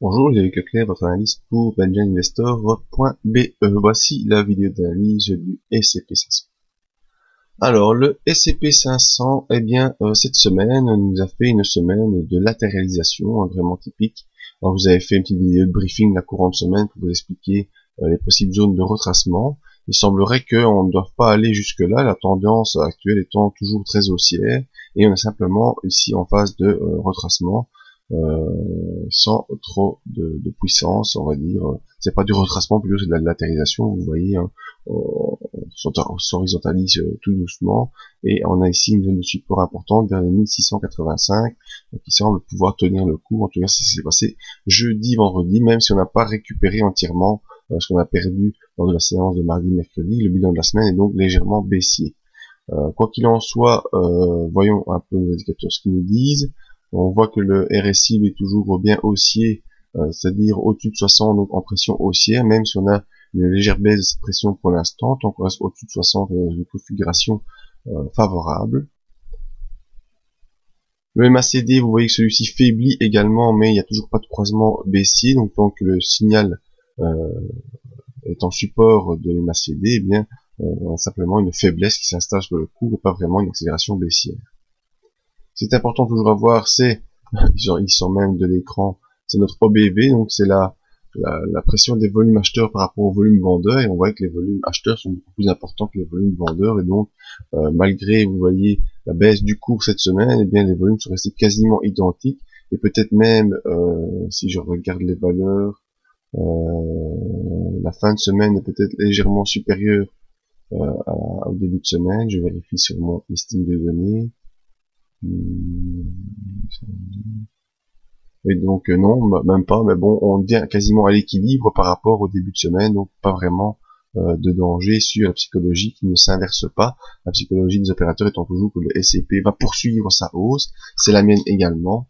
Bonjour, j'ai Leclerc, votre analyste pour benjaminvestor.be. Voici la vidéo d'analyse du S&P 500. Alors, le S&P 500, eh bien, cette semaine, nous a fait une semaine de latéralisation, vraiment typique. Alors, vous avez fait une petite vidéo de briefing la courante semaine pour vous expliquer les possibles zones de retracement. Il semblerait qu'on ne doive pas aller jusque-là, la tendance actuelle étant toujours très haussière, et on est simplement ici en phase de retracement. Sans trop de puissance, on va dire. C'est pas du retracement, plutôt c'est de la latéralisation. Vous voyez, hein, on s'horizontalise tout doucement, et on a ici une zone de support importante vers les 1685 qui semble pouvoir tenir le coup. En tout cas, c'est ce qui s'est passé jeudi, vendredi, même si on n'a pas récupéré entièrement ce qu'on a perdu lors de la séance de mardi, mercredi. Le bilan de la semaine est donc légèrement baissier. Quoi qu'il en soit, voyons un peu les indicateurs ce qu'ils nous disent. On voit que le RSI est toujours bien haussier, c'est-à-dire au-dessus de 60, donc en pression haussière, même si on a une légère baisse de cette pression pour l'instant, tant qu'on reste au-dessus de 60, une configuration favorable. Le MACD, vous voyez que celui-ci faiblit également, mais il n'y a toujours pas de croisement baissier, donc tant que le signal est en support de MACD, eh bien, on a simplement une faiblesse qui s'installe sur le cours et pas vraiment une accélération baissière. C'est important toujours à voir, c'est, ils sont même de l'écran, c'est notre OBV, donc c'est la pression des volumes acheteurs par rapport aux volumes vendeurs, et on voit que les volumes acheteurs sont beaucoup plus importants que les volumes vendeurs, et donc malgré, vous voyez, la baisse du cours cette semaine, eh bien les volumes sont restés quasiment identiques, et peut-être même, si je regarde les valeurs, la fin de semaine est peut-être légèrement supérieure au début de semaine. Je vérifie sur mon listing de données. Et donc non, même pas, mais bon, on vient quasiment à l'équilibre par rapport au début de semaine, donc pas vraiment de danger sur la psychologie qui ne s'inverse pas. La psychologie des opérateurs étant toujours que le S&P va poursuivre sa hausse, c'est la mienne également,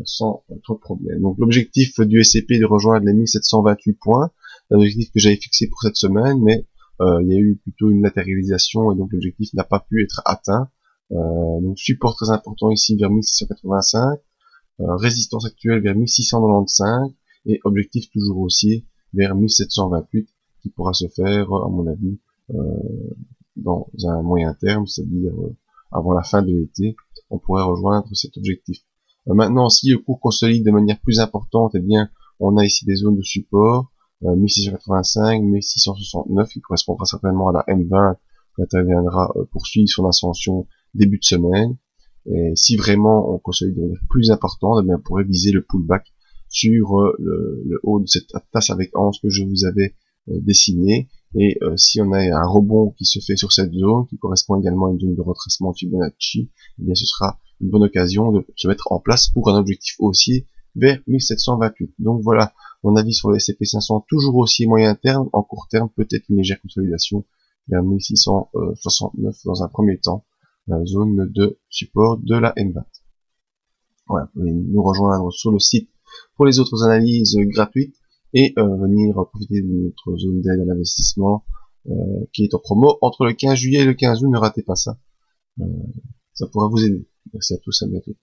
sans trop de problème. Donc l'objectif du S&P est de rejoindre les 1728 points, l'objectif que j'avais fixé pour cette semaine, mais il y a eu plutôt une latéralisation, et donc l'objectif n'a pas pu être atteint. Donc support très important ici vers 1685, résistance actuelle vers 1695, et objectif toujours haussier vers 1728, qui pourra se faire, à mon avis, dans un moyen terme, c'est-à-dire avant la fin de l'été, on pourrait rejoindre cet objectif. Maintenant, si le cours consolide de manière plus importante, eh bien, on a ici des zones de support, 1685, 1669, qui correspondra certainement à la M20, qui interviendra poursuivre son ascension début de semaine. Et si vraiment on consolide de manière plus importante, eh bien, on pourrait viser le pullback sur le haut de cette tasse avec anse que je vous avais dessiné. Et si on a un rebond qui se fait sur cette zone, qui correspond également à une zone de retracement Fibonacci, eh bien ce sera une bonne occasion de se mettre en place pour un objectif haussier vers 1728. Donc voilà mon avis sur le S&P 500, toujours haussier moyen terme. En court terme, peut-être une légère consolidation vers 1669 dans un premier temps, la zone de support de la M20. Voilà, vous pouvez nous rejoindre sur le site pour les autres analyses gratuites, et venir profiter de notre zone d'aide à l'investissement qui est en promo entre le 15 juillet et le 15 août. Ne ratez pas ça, ça pourra vous aider. Merci à tous, à bientôt.